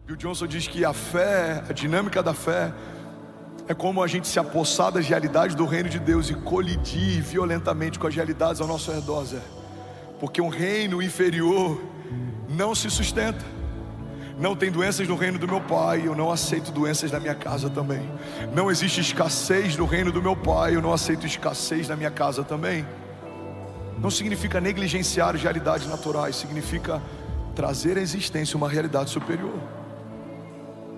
Bill Johnson diz que a fé, a dinâmica da fé, é como a gente se apossar das realidades do reino de Deus e colidir violentamente com as realidades ao nosso redor, Zé. Porque um reino inferior não se sustenta. Não tem doenças no reino do meu pai, eu não aceito doenças na minha casa também. Não existe escassez no reino do meu pai, eu não aceito escassez na minha casa também. Não significa negligenciar as realidades naturais, significa trazer à existência uma realidade superior.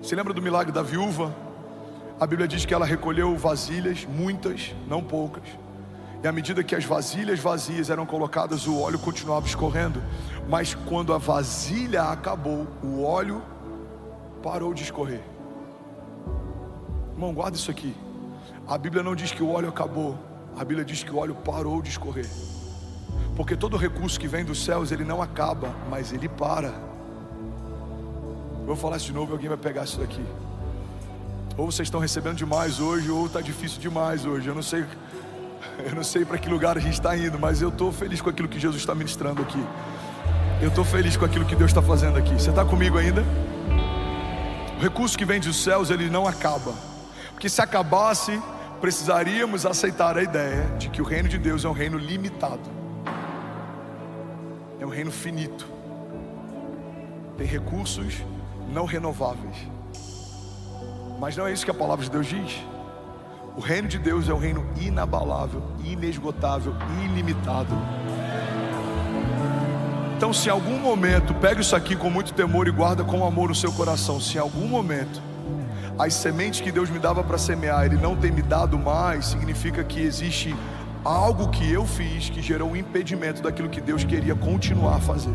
Você lembra do milagre da viúva? A Bíblia diz que ela recolheu vasilhas, muitas, não poucas. E à medida que as vasilhas vazias eram colocadas, o óleo continuava escorrendo. Mas quando a vasilha acabou, o óleo parou de escorrer. Irmão, guarda isso aqui. A Bíblia não diz que o óleo acabou. A Bíblia diz que o óleo parou de escorrer. Porque todo recurso que vem dos céus, ele não acaba, mas ele para. Vou falar isso de novo e alguém vai pegar isso daqui. Ou vocês estão recebendo demais hoje, ou está difícil demais hoje. Eu não sei para que lugar a gente está indo, mas eu estou feliz com aquilo que Jesus está ministrando aqui. Eu estou feliz com aquilo que Deus está fazendo aqui. Você está comigo ainda? O recurso que vem dos céus, ele não acaba. Porque se acabasse, precisaríamos aceitar a ideia de que o reino de Deus é um reino limitado. É um reino finito. Tem recursos não renováveis. Mas não é isso que a palavra de Deus diz. O reino de Deus é um reino inabalável, inesgotável, ilimitado. Então, se em algum momento, pega isso aqui com muito temor e guarda com amor no seu coração. Se em algum momento as sementes que Deus me dava para semear, Ele não tem me dado mais, significa que existe algo que eu fiz que gerou um impedimento daquilo que Deus queria continuar a fazer.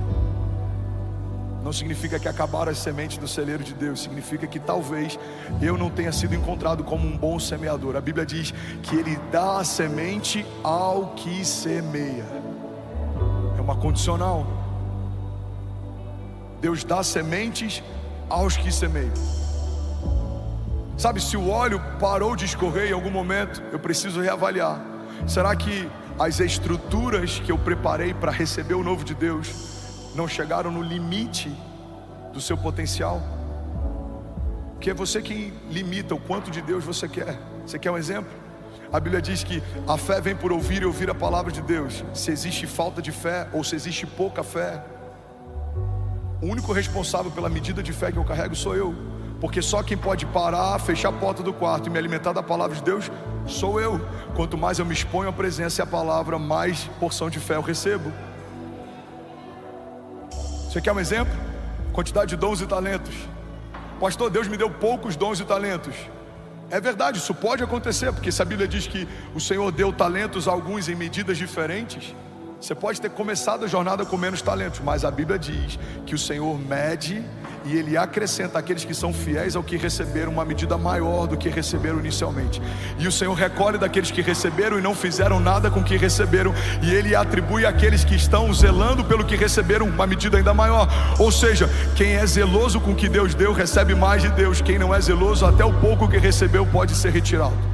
Não significa que acabaram as sementes do celeiro de Deus. Significa que talvez eu não tenha sido encontrado como um bom semeador. A Bíblia diz que Ele dá a semente ao que semeia. É uma condicional. Deus dá sementes aos que semeiam. Sabe, se o óleo parou de escorrer em algum momento, eu preciso reavaliar. Será que as estruturas que eu preparei para receber o novo de Deus não chegaram no limite do seu potencial? Porque é você quem limita o quanto de Deus você quer. Você quer um exemplo? A Bíblia diz que a fé vem por ouvir e ouvir a palavra de Deus. Se existe falta de fé ou se existe pouca fé, o único responsável pela medida de fé que eu carrego sou eu. Porque só quem pode parar, fechar a porta do quarto e me alimentar da palavra de Deus sou eu. Quanto mais eu me exponho à presença e à palavra, mais porção de fé eu recebo. Você quer um exemplo? Quantidade de dons e talentos. Pastor, Deus me deu poucos dons e talentos. É verdade, isso pode acontecer, porque se a Bíblia diz que o Senhor deu talentos a alguns em medidas diferentes, você pode ter começado a jornada com menos talentos, mas a Bíblia diz que o Senhor mede e Ele acrescenta aqueles que são fiéis ao que receberam uma medida maior do que receberam inicialmente. E o Senhor recolhe daqueles que receberam e não fizeram nada com o que receberam, e Ele atribui àqueles que estão zelando pelo que receberam uma medida ainda maior. Ou seja, quem é zeloso com o que Deus deu, recebe mais de Deus. Quem não é zeloso, até o pouco que recebeu pode ser retirado.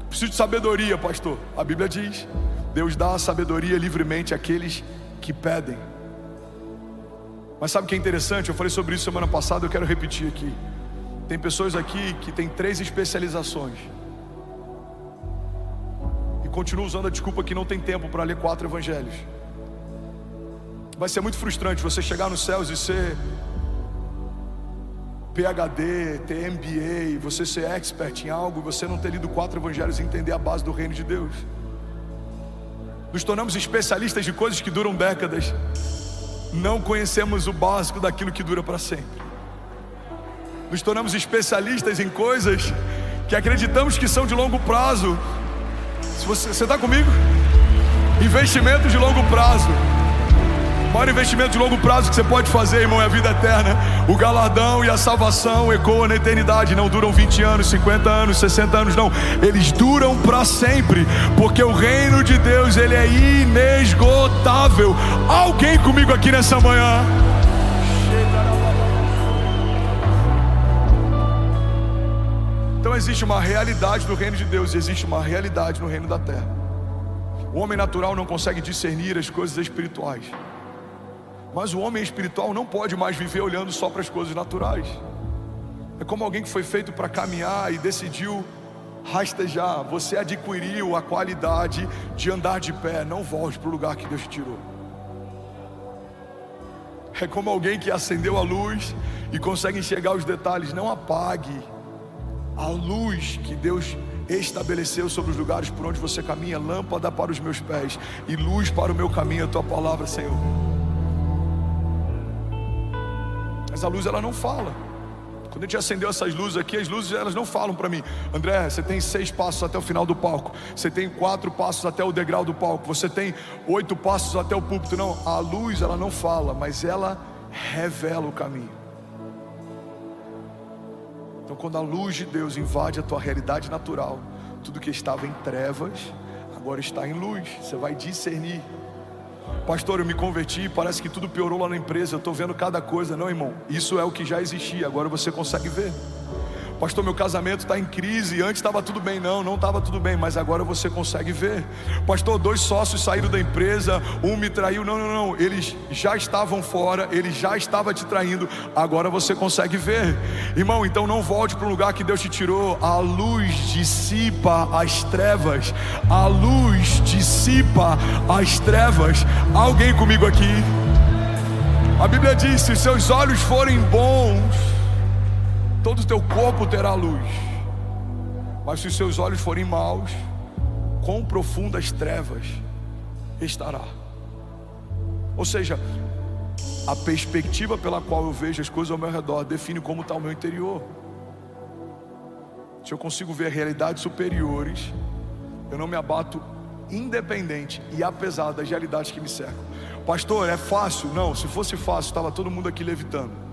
Preciso de sabedoria, pastor. A Bíblia diz: Deus dá a sabedoria livremente àqueles que pedem. Mas sabe o que é interessante? Eu falei sobre isso semana passada, eu quero repetir aqui. Tem pessoas aqui que têm 3 especializações e continuam usando a desculpa que não tem tempo para ler 4 evangelhos. Vai ser muito frustrante você chegar nos céus e ser PhD, ter MBA, você ser expert em algo, você não ter lido 4 evangelhos e entender a base do reino de Deus. Nos tornamos especialistas de coisas que duram décadas. Não conhecemos o básico daquilo que dura para sempre. Nos tornamos especialistas em coisas que acreditamos que são de longo prazo. Se você está comigo? Investimentos de longo prazo. O maior investimento de longo prazo que você pode fazer, irmão, é a vida eterna. O galardão e a salvação ecoam na eternidade. Não duram 20 anos, 50 anos, 60 anos, não. Eles duram para sempre, porque o reino de Deus, ele é inesgotável. Alguém comigo aqui nessa manhã? Então existe uma realidade no reino de Deus e existe uma realidade no reino da terra. O homem natural não consegue discernir as coisas espirituais. Mas o homem espiritual não pode mais viver olhando só para as coisas naturais. É como alguém que foi feito para caminhar e decidiu rastejar. Você adquiriu a qualidade de andar de pé. Não volte para o lugar que Deus te tirou. É como alguém que acendeu a luz e consegue enxergar os detalhes. Não apague a luz que Deus estabeleceu sobre os lugares por onde você caminha. Lâmpada para os meus pés e luz para o meu caminho, a tua palavra, Senhor. Mas a luz, ela não fala. Quando a gente acendeu essas luzes aqui, as luzes, elas não falam para mim: André, você tem 6 passos até o final do palco, você tem 4 passos até o degrau do palco, você tem 8 passos até o púlpito. Não, a luz, ela não fala, mas ela revela o caminho. Então quando a luz de Deus invade a tua realidade natural, tudo que estava em trevas agora está em luz. Você vai discernir. Pastor, eu me converti, parece que tudo piorou lá na empresa, eu estou vendo cada coisa. Não, irmão, isso é o que já existia, agora você consegue ver. Pastor, meu casamento está em crise, antes estava tudo bem. Não estava tudo bem, mas agora você consegue ver. Pastor, 2 sócios saíram da empresa, um me traiu. Não, eles já estavam fora, ele já estava te traindo, agora você consegue ver. Irmão, então não volte para o lugar que Deus te tirou. A luz dissipa as trevas. A luz dissipa as trevas. Alguém comigo aqui? A Bíblia diz: se os seus olhos forem bons, todo o teu corpo terá luz. Mas se os seus olhos forem maus, quão profundas trevas estará. Ou seja, a perspectiva pela qual eu vejo as coisas ao meu redor define como está o meu interior. Se eu consigo ver realidades superiores, eu não me abato, independente e apesar das realidades que me cercam. Pastor, é fácil? Não, se fosse fácil, estava todo mundo aqui levitando.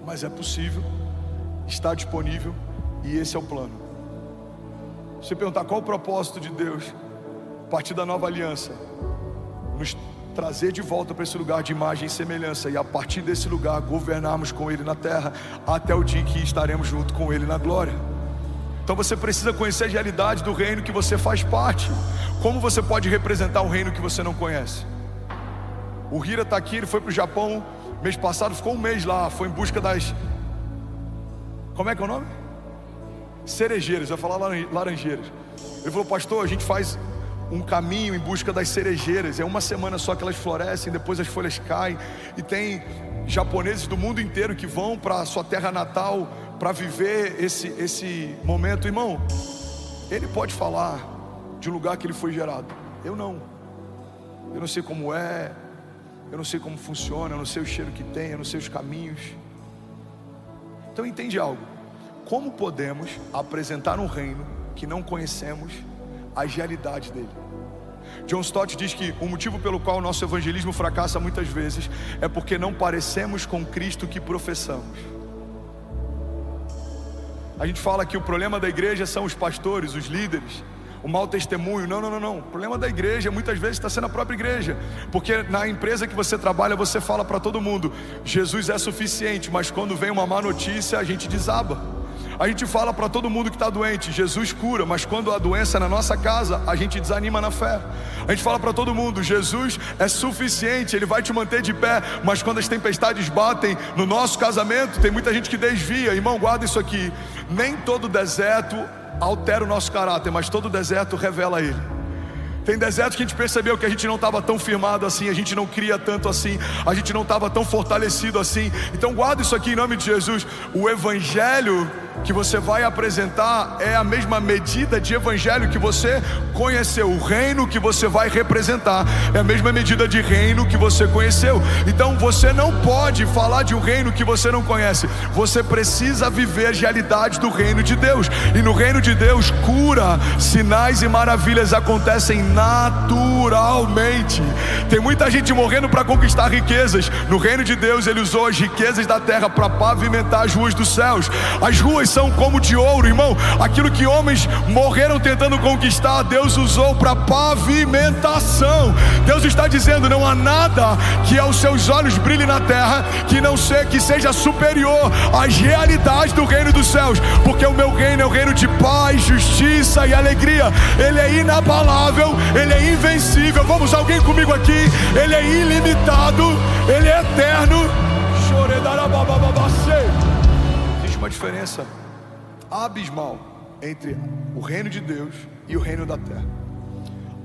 Mas é possível, está disponível, e esse é o plano. Se você perguntar qual o propósito de Deus a partir da nova aliança, nos trazer de volta para esse lugar de imagem e semelhança, e a partir desse lugar governarmos com Ele na terra, até o dia em que estaremos junto com Ele na glória. Então você precisa conhecer a realidade do reino que você faz parte. Como você pode representar um reino que você não conhece? O Hira está aqui, ele foi para o Japão mês passado, ficou 1 mês lá, foi em busca das... Como é que é o nome? Cerejeiras, eu ia falar laranjeiras. Ele falou: pastor, a gente faz um caminho em busca das cerejeiras. É 1 semana só que elas florescem, depois as folhas caem. E tem japoneses do mundo inteiro que vão para a sua terra natal para viver esse momento. Irmão, ele pode falar de um lugar que ele foi gerado. Eu não sei como é, eu não sei como funciona, eu não sei o cheiro que tem, eu não sei os caminhos. Então entende algo: como podemos apresentar um reino que não conhecemos as realidades dele? John Stott diz que o motivo pelo qual o nosso evangelismo fracassa muitas vezes é porque não parecemos com Cristo que professamos. A gente fala que o problema da igreja são os pastores, os líderes, o mau testemunho. Não. O problema da igreja muitas vezes está sendo a própria igreja. Porque na empresa que você trabalha, você fala para todo mundo: Jesus é suficiente. Mas quando vem uma má notícia, a gente desaba. A gente fala para todo mundo que está doente: Jesus cura. Mas quando a doença é na nossa casa, a gente desanima na fé. A gente fala para todo mundo: Jesus é suficiente, Ele vai te manter de pé. Mas quando as tempestades batem no nosso casamento, tem muita gente que desvia. Irmão, guarda isso aqui: nem todo deserto altera o nosso caráter, mas todo deserto revela Ele. Tem desertos que a gente percebeu que a gente não estava tão firmado assim, a gente não cria tanto assim, a gente não estava tão fortalecido assim. Então guarda isso aqui em nome de Jesus. O evangelho que você vai apresentar é a mesma medida de evangelho que você conheceu. O reino que você vai representar é a mesma medida de reino que você conheceu. Então você não pode falar de um reino que você não conhece. Você precisa viver as realidades do reino de Deus. E no reino de Deus, cura, sinais e maravilhas acontecem naturalmente. Tem muita gente morrendo para conquistar riquezas. No reino de Deus, Ele usou as riquezas da terra para pavimentar as ruas dos céus. As ruas são como de ouro, irmão. Aquilo que homens morreram tentando conquistar, Deus usou para pavimentação. Deus está dizendo: não há nada que aos seus olhos brilhe na terra que seja superior às realidades do reino dos céus. Porque o meu reino é o reino de paz, justiça e alegria. Ele é inabalável, Ele é invencível. Vamos, alguém comigo aqui? Ele é ilimitado, Ele é eterno. Existe uma diferença abismal entre o reino de Deus e o reino da terra.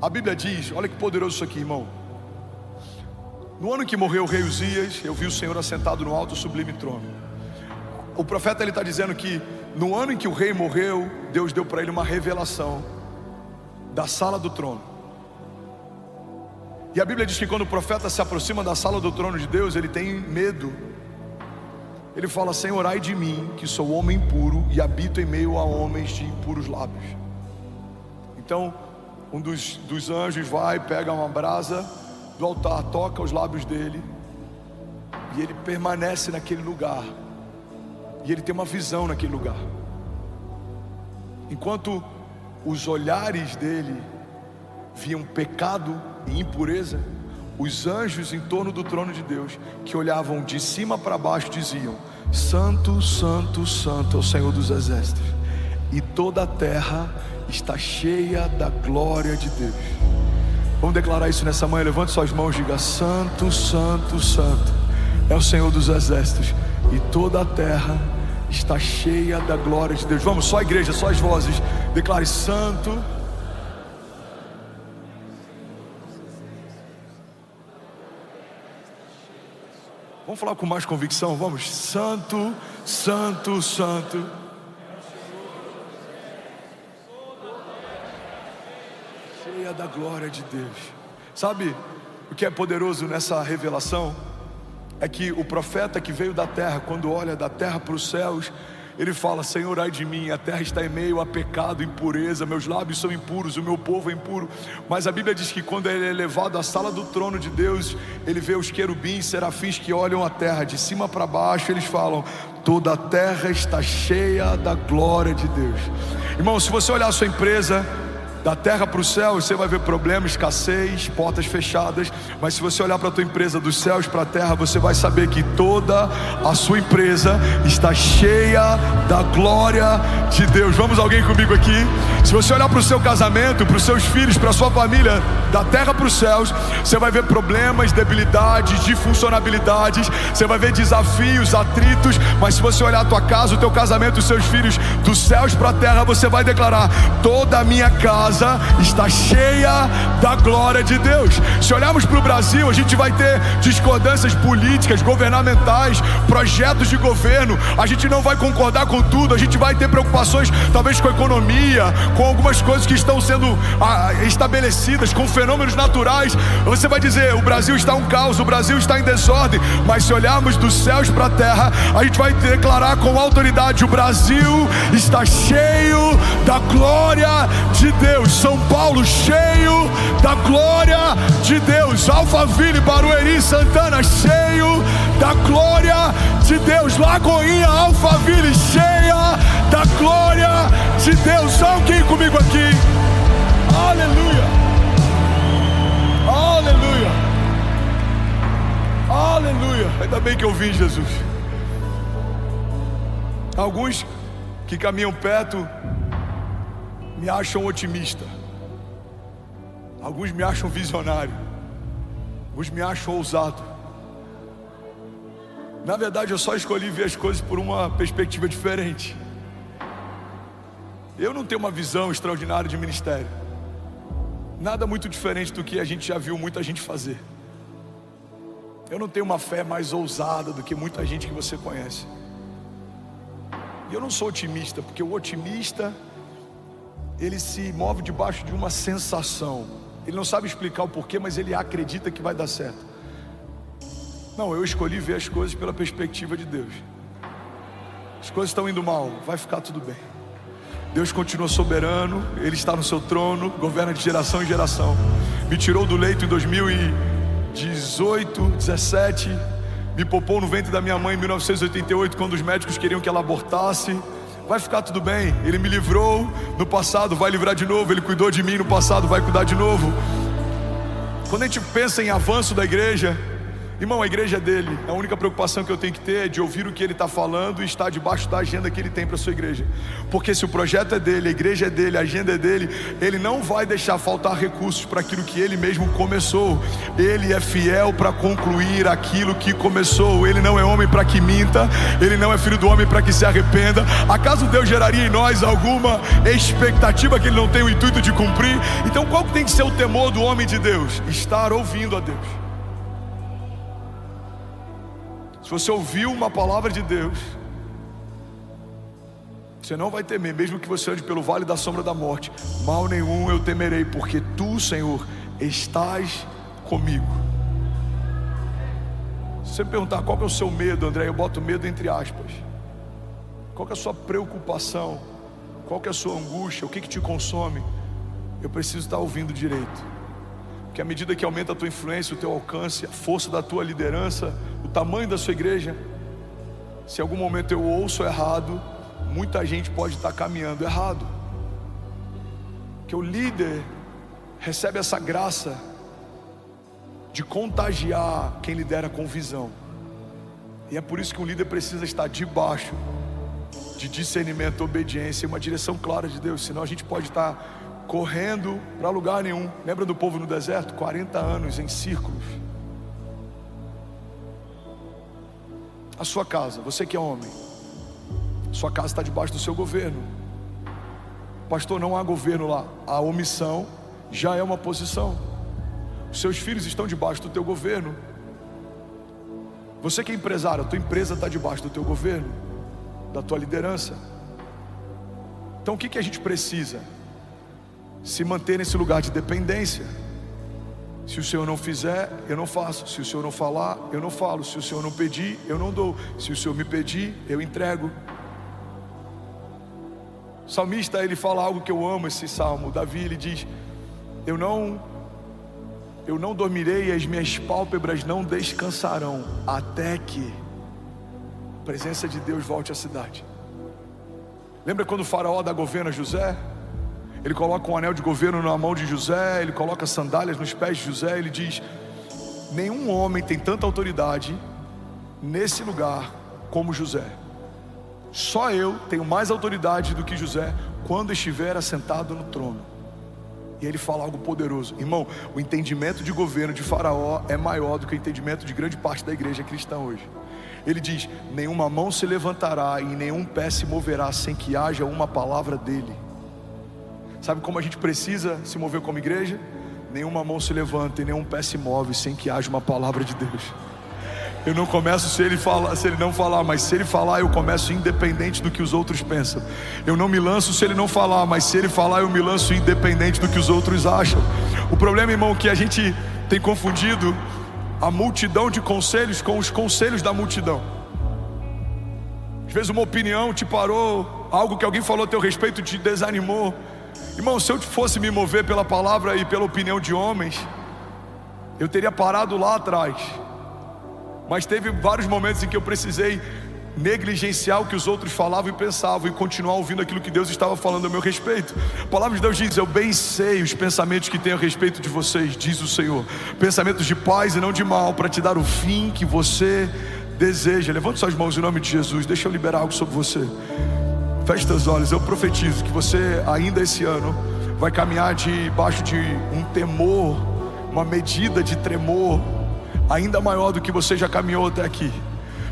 A Bíblia diz, olha que poderoso isso aqui, irmão. No ano que morreu o rei Uzias, eu vi o Senhor assentado no alto sublime trono. O profeta ele está dizendo que no ano em que o rei morreu, Deus deu para ele uma revelação da sala do trono. E a Bíblia diz que quando o profeta se aproxima da sala do trono de Deus, ele tem medo. Ele fala: Senhor, ai de mim, que sou homem impuro e habito em meio a homens de impuros lábios. Então um dos anjos vai, pega uma brasa do altar, toca os lábios dele, e ele permanece naquele lugar. E ele tem uma visão naquele lugar. Enquanto os olhares dele viam pecado e impureza, os anjos em torno do trono de Deus, que olhavam de cima para baixo, diziam: Santo, Santo, Santo é o Senhor dos Exércitos, e toda a terra está cheia da glória de Deus. Vamos declarar isso nessa manhã. Levante suas mãos e diga: Santo, Santo, Santo é o Senhor dos Exércitos, e toda a terra está cheia da glória de Deus. Vamos, só a igreja, só as vozes. Declare: Santo. Vamos falar com mais convicção, vamos. Santo, Santo, Santo. Cheia da glória de Deus. Sabe o que é poderoso nessa revelação? É que o profeta que veio da terra, quando olha da terra para os céus, ele fala: Senhor, ai de mim, a terra está em meio a pecado, impureza, meus lábios são impuros, o meu povo é impuro. Mas a Bíblia diz que quando ele é levado à sala do trono de Deus, ele vê os querubins, serafins que olham a terra de cima para baixo. Eles falam: toda a terra está cheia da glória de Deus. Irmão, se você olhar a sua empresa da terra para os céus, você vai ver problema, escassez, portas fechadas. Mas se você olhar para a tua empresa dos céus para a terra, você vai saber que toda a sua empresa está cheia da glória de Deus. Vamos, alguém comigo aqui? Se você olhar para o seu casamento, para os seus filhos, para a sua família, da terra para os céus, você vai ver problemas, debilidades, disfuncionalidades, você vai ver desafios, atritos. Mas se você olhar a tua casa, o teu casamento, os seus filhos, dos céus para a terra, você vai declarar: toda a minha casa está cheia da glória de Deus. Se olharmos para o Brasil, a gente vai ter discordâncias políticas, governamentais, projetos de governo. A gente não vai concordar com tudo, a gente vai ter preocupações talvez com a economia, com algumas coisas que estão sendo estabelecidas, com fenômenos naturais. Você vai dizer: o Brasil está um caos, o Brasil está em desordem. Mas se olharmos dos céus para a terra, a gente vai declarar com autoridade: o Brasil está cheio da glória de Deus. São Paulo cheio da glória de Deus. Alphaville, Barueri, Santana cheio da glória de Deus. Lagoinha, Alphaville cheia da glória de Deus. Alguém comigo aqui? Aleluia, aleluia, aleluia. Ainda bem que eu vim, Jesus. Alguns que caminham perto me acham otimista, alguns me acham visionário, alguns me acham ousado. Na verdade, eu só escolhi ver as coisas por uma perspectiva diferente. Eu não tenho uma visão extraordinária de ministério, nada muito diferente do que a gente já viu muita gente fazer. Eu não tenho uma fé mais ousada do que muita gente que você conhece. E eu não sou otimista, porque o otimista, ele se move debaixo de uma sensação. Ele não sabe explicar o porquê, mas ele acredita que vai dar certo. Não, eu escolhi ver as coisas pela perspectiva de Deus. As coisas estão indo mal, vai ficar tudo bem. Deus continua soberano, Ele está no seu trono, governa de geração em geração. Me tirou do leito em 2018, 17, me poupou no ventre da minha mãe em 1988, quando os médicos queriam que ela abortasse. Vai ficar tudo bem. Ele me livrou no passado, vai livrar de novo. Ele cuidou de mim no passado, vai cuidar de novo. Quando a gente pensa em avanço da igreja, Irmão, a igreja é dele. A única preocupação que eu tenho que ter é de ouvir o que ele está falando e estar debaixo da agenda que ele tem para a sua igreja. Porque se o projeto é dele, a igreja é dele, a agenda é dele, ele não vai deixar faltar recursos para aquilo que ele mesmo começou. Ele é fiel para concluir aquilo que começou. Ele não é homem para que minta, ele não é filho do homem para que se arrependa. Acaso Deus geraria em nós alguma expectativa que ele não tem o intuito de cumprir? Então qual que tem que ser o temor do homem de Deus? Estar ouvindo a Deus. Se você ouviu uma palavra de Deus, você não vai temer, mesmo que você ande pelo vale da sombra da morte. Mal nenhum eu temerei, porque tu, Senhor, estás comigo. Se você me perguntar qual que é o seu medo, André, eu boto medo entre aspas. Qual que é a sua preocupação? Qual que é a sua angústia? O que te consome? Eu preciso estar ouvindo direito. Porque à medida que aumenta a tua influência, o teu alcance, a força da tua liderança, o tamanho da sua igreja, se em algum momento eu ouço errado, muita gente pode estar caminhando errado. Que o líder recebe essa graça de contagiar quem lidera com visão. E é por isso que um líder precisa estar debaixo de discernimento, obediência e uma direção clara de Deus. Senão a gente pode estar correndo para lugar nenhum. Lembra do povo no deserto? 40 anos em círculos. A sua casa, você que é homem, sua casa está debaixo do seu governo. Pastor, não há governo lá. A omissão já é uma posição. Os seus filhos estão debaixo do teu governo. Você que é empresário, a tua empresa está debaixo do teu governo, da tua liderança. Então o que a gente precisa? Se manter nesse lugar de dependência. Se o Senhor não fizer, eu não faço. Se o Senhor não falar, eu não falo. Se o Senhor não pedir, eu não dou. Se o Senhor me pedir, eu entrego. O salmista, ele fala algo que eu amo, esse salmo. Davi, ele diz: eu não dormirei e as minhas pálpebras não descansarão até que a presença de Deus volte à cidade. Lembra quando o faraó dá governo a José? Ele coloca um anel de governo na mão de José, ele coloca sandálias nos pés de José. Ele diz: nenhum homem tem tanta autoridade nesse lugar como José. Só eu tenho mais autoridade do que José quando estiver assentado no trono. E ele fala algo poderoso. Irmão, o entendimento de governo de Faraó é maior do que o entendimento de grande parte da igreja cristã hoje. Ele diz: nenhuma mão se levantará e nenhum pé se moverá sem que haja uma palavra dele. Sabe como a gente precisa se mover como igreja? Nenhuma mão se levanta e nenhum pé se move sem que haja uma palavra de Deus. Eu não começo se ele não falar, mas se ele falar eu começo independente do que os outros pensam. Eu não me lanço se ele não falar, mas se ele falar eu me lanço independente do que os outros acham. O problema, irmão, é que a gente tem confundido a multidão de conselhos com os conselhos da multidão. Às vezes uma opinião te parou, algo que alguém falou a teu respeito te desanimou. Irmão, se eu fosse me mover pela palavra e pela opinião de homens, eu teria parado lá atrás. Mas teve vários momentos em que eu precisei negligenciar o que os outros falavam e pensavam, e continuar ouvindo aquilo que Deus estava falando a meu respeito. A palavra de Deus diz: eu bem sei os pensamentos que tenho a respeito de vocês, diz o Senhor, pensamentos de paz e não de mal, para te dar o fim que você deseja. Levante suas mãos em nome de Jesus. Deixa eu liberar algo sobre você. Feche teus olhos. Eu profetizo que você ainda esse ano vai caminhar debaixo de um temor, uma medida de tremor ainda maior do que você já caminhou até aqui.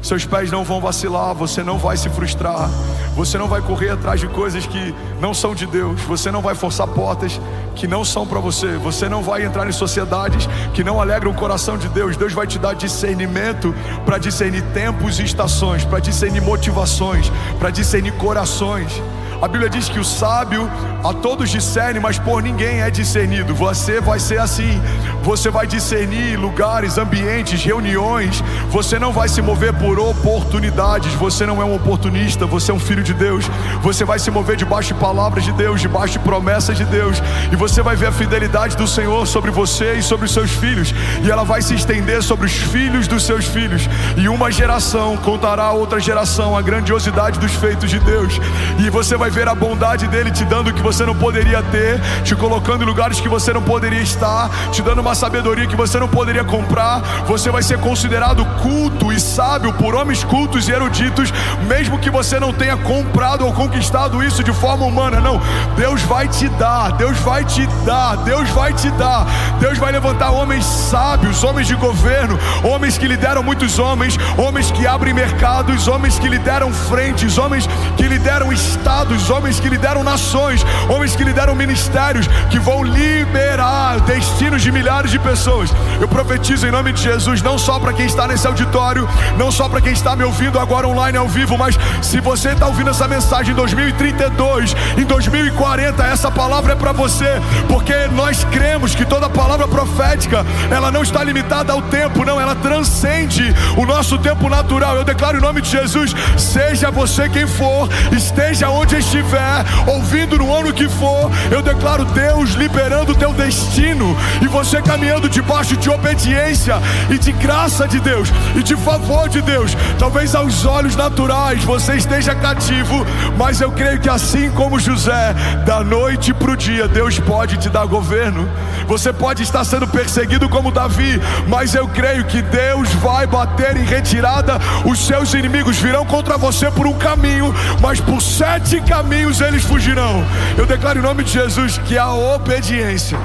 Seus pés não vão vacilar, você não vai se frustrar, você não vai correr atrás de coisas que não são de Deus, você não vai forçar portas que não são para você, você não vai entrar em sociedades que não alegram o coração de Deus. Deus vai te dar discernimento para discernir tempos e estações, para discernir motivações, para discernir corações. A Bíblia diz que o sábio a todos discerne, mas por ninguém é discernido. Você vai ser assim. Você vai discernir lugares, ambientes, reuniões. Você não vai se mover por oportunidades. Você não é um oportunista, você é um filho de Deus. Você vai se mover debaixo de palavras de Deus, debaixo de promessas de Deus. E você vai ver a fidelidade do Senhor sobre você e sobre os seus filhos. E ela vai se estender sobre os filhos dos seus filhos. E uma geração contará a outra geração a grandiosidade dos feitos de Deus. E você vai ver a bondade dele te dando o que você não poderia ter, te colocando em lugares que você não poderia estar, te dando uma uma sabedoria que você não poderia comprar. Você vai ser considerado culto e sábio por homens cultos e eruditos, mesmo que você não tenha comprado ou conquistado isso de forma humana. Não, Deus vai te dar, Deus vai te dar, Deus vai te dar. Deus vai levantar homens sábios, homens de governo, homens que lideram muitos homens, homens que abrem mercados, homens que lideram frentes, homens que lideram estados, homens que lideram nações, homens que lideram ministérios, que vão liberar destinos de milhares de pessoas. Eu profetizo em nome de Jesus, não só para quem está nesse auditório, não só para quem está me ouvindo agora online ao vivo, mas se você está ouvindo essa mensagem em 2032, em 2040, essa palavra é para você, porque nós cremos que toda palavra profética, ela não está limitada ao tempo, não, ela transcende o nosso tempo natural. Eu declaro em nome de Jesus, seja você quem for, esteja onde estiver, ouvindo no ano que for, eu declaro Deus liberando o teu destino, e você caminhando debaixo de obediência e de graça de Deus e de favor de Deus. Talvez aos olhos naturais você esteja cativo, mas eu creio que assim como José, da noite para o dia, Deus pode te dar governo. Você pode estar sendo perseguido como Davi, mas eu creio que Deus vai bater em retirada. Os seus inimigos virão contra você por um caminho, mas por 7 caminhos eles fugirão. Eu declaro em nome de Jesus que a obediência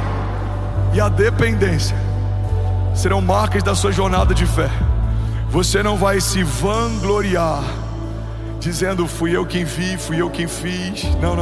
e a dependência serão marcas da sua jornada de fé. Você não vai se vangloriar dizendo fui eu quem vi, fui eu quem fiz. Não.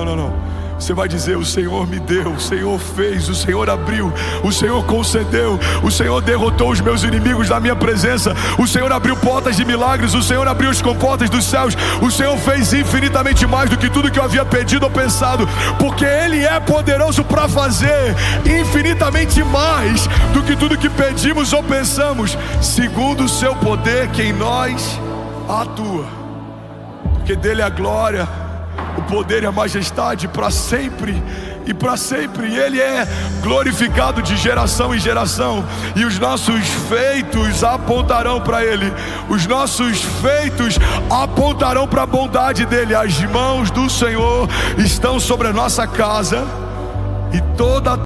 Você vai dizer: o Senhor me deu, o Senhor fez, o Senhor abriu, o Senhor concedeu, o Senhor derrotou os meus inimigos na minha presença, o Senhor abriu portas de milagres, o Senhor abriu as comportas dos céus, o Senhor fez infinitamente mais do que tudo que eu havia pedido ou pensado, porque Ele é poderoso para fazer infinitamente mais do que tudo que pedimos ou pensamos, segundo o seu poder que em nós atua. Porque dele é a glória, o poder e a majestade para sempre e para sempre. E Ele é glorificado de geração em geração. E os nossos feitos apontarão para Ele. Os nossos feitos apontarão para a bondade dEle. As mãos do Senhor estão sobre a nossa casa e toda...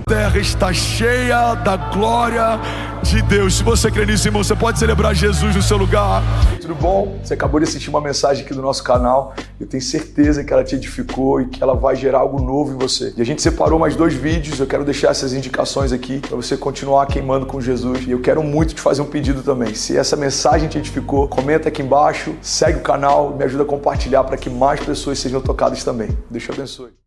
A terra está cheia da glória de Deus. Se você crê nisso, irmão, você pode celebrar Jesus no seu lugar. Tudo bom? Você acabou de assistir uma mensagem aqui do nosso canal. Eu tenho certeza que ela te edificou e que ela vai gerar algo novo em você. E a gente separou mais 2 vídeos. Eu quero deixar essas indicações aqui para você continuar queimando com Jesus. E eu quero muito te fazer um pedido também. Se essa mensagem te edificou, comenta aqui embaixo, segue o canal, me ajuda a compartilhar para que mais pessoas sejam tocadas também. Deus te abençoe.